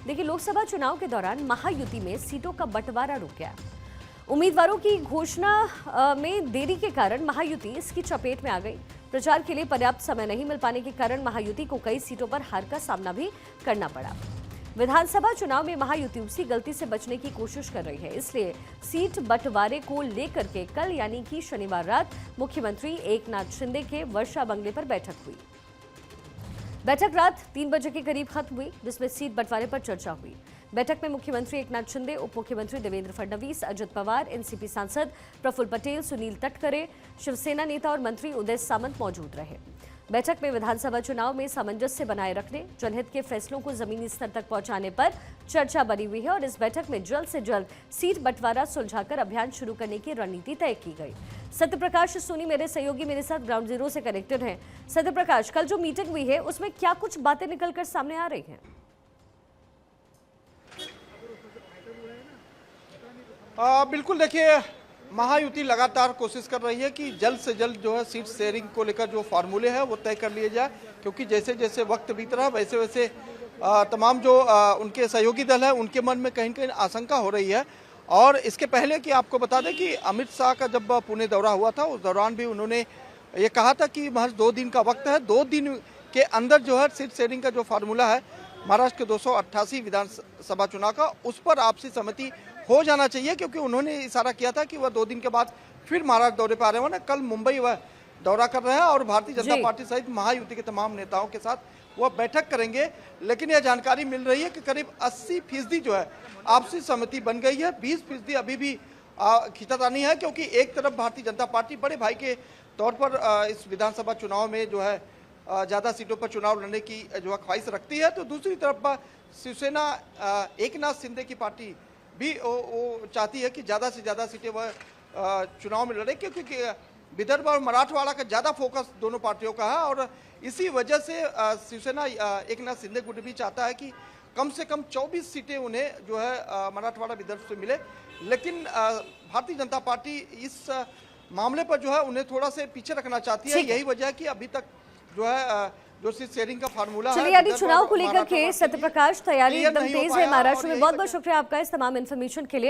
देखिए, लोकसभा चुनाव के दौरान महायुति में सीटों का बंटवारा रुक गया। उम्मीदवारों की घोषणा में देरी के कारण महायुति इसकी चपेट में आ गई। प्रचार के लिए पर्याप्त समय नहीं मिल पाने के कारण महायुति को कई सीटों पर हार का सामना भी करना पड़ा। विधानसभा चुनाव में महायुति उसी गलती से बचने की कोशिश कर रही है, इसलिए सीट बंटवारे को लेकर के कल यानी कि शनिवार रात मुख्यमंत्री एकनाथ शिंदे के वर्षा बंगले पर बैठक हुई। बैठक रात 3 बजे के करीब खत्म हुई, जिसमें सीट बंटवारे पर चर्चा हुई। बैठक में मुख्यमंत्री एकनाथ शिंदे, उप मुख्यमंत्री देवेंद्र फडणवीस, अजित पवार, एनसीपी सांसद प्रफुल्ल पटेल, सुनील तटकरे, शिवसेना नेता और मंत्री उदय सामंत मौजूद रहे। बैठक में विधानसभा चुनाव में सामंजस्य बनाए रखने, जनहित के फैसलों को जमीनी स्तर तक पहुंचाने पर चर्चा बनी हुई है और इस बैठक में जल्द से जल्द सीट बंटवारा सुलझाकर अभियान शुरू करने की रणनीति तय की गई। सत्यप्रकाश सोनी मेरे सहयोगी मेरे साथ ग्राउंड जीरो से कनेक्टेड हैं। सत्यप्रकाश, कल जो मीटिंग हुई है उसमें क्या कुछ बातें निकलकर सामने आ रही हैं? बिल्कुल, देखिए, महायुति लगातार कोशिश कर रही है कि जल्द से जल्द जो है सीट शेयरिंग को लेकर जो फार्मूले हैं वो तय कर लिए जाए, क्योंकि जैसे जैसे वक्त बीत रहा है वैसे वैसे तमाम जो उनके सहयोगी दल है उनके मन में कहीं कहीं आशंका हो रही है। और इसके पहले कि आपको बता दें कि अमित शाह का जब पुणे दौरा हुआ था उस दौरान भी उन्होंने ये कहा था कि महज 2 दिन का वक्त है, 2 दिन के अंदर जो है सीट शेयरिंग का जो फार्मूला है महाराष्ट्र के 288 विधानसभा चुनाव का, उस पर आपसी सहमति हो जाना चाहिए, क्योंकि उन्होंने इशारा किया था कि वह 2 दिन के बाद फिर महाराष्ट्र दौरे पर आ रहे हैं। कल मुंबई वह दौरा कर रहे हैं और भारतीय जनता पार्टी सहित महायुति के तमाम नेताओं के साथ वह बैठक करेंगे। लेकिन यह जानकारी मिल रही है कि करीब 80% जो है आपसी सहमति बन गई है, 20% अभी भी खींचातानी है, क्योंकि एक तरफ भारतीय जनता पार्टी बड़े भाई के तौर पर इस विधानसभा चुनाव में जो है ज़्यादा सीटों पर चुनाव लड़ने की जो है ख्वाहिश रखती है, तो दूसरी तरफ शिवसेना एकनाथ शिंदे की पार्टी भी वो चाहती है कि ज़्यादा से ज़्यादा सीटें वह चुनाव में लड़े, क्योंकि विदर्भ और मराठवाड़ा का ज़्यादा फोकस दोनों पार्टियों का है। और इसी वजह से शिवसेना एकनाथ शिंदे गुट भी चाहता है कि कम से कम 24 सीटें उन्हें जो है मराठवाड़ा विदर्भ से मिले। लेकिन भारतीय जनता पार्टी इस मामले पर जो है उन्हें थोड़ा से पीछे रखना चाहती है। यही वजह है कि अभी तक जो है जो सीट शेयरिंग का फार्मूला है, यानी चुनाव को लेकर के सत्यप्रकाश तैयारी एकदम तेज है महाराष्ट्र में। बहुत बहुत शुक्रिया आपका इस तमाम इन्फॉर्मेशन के लिए।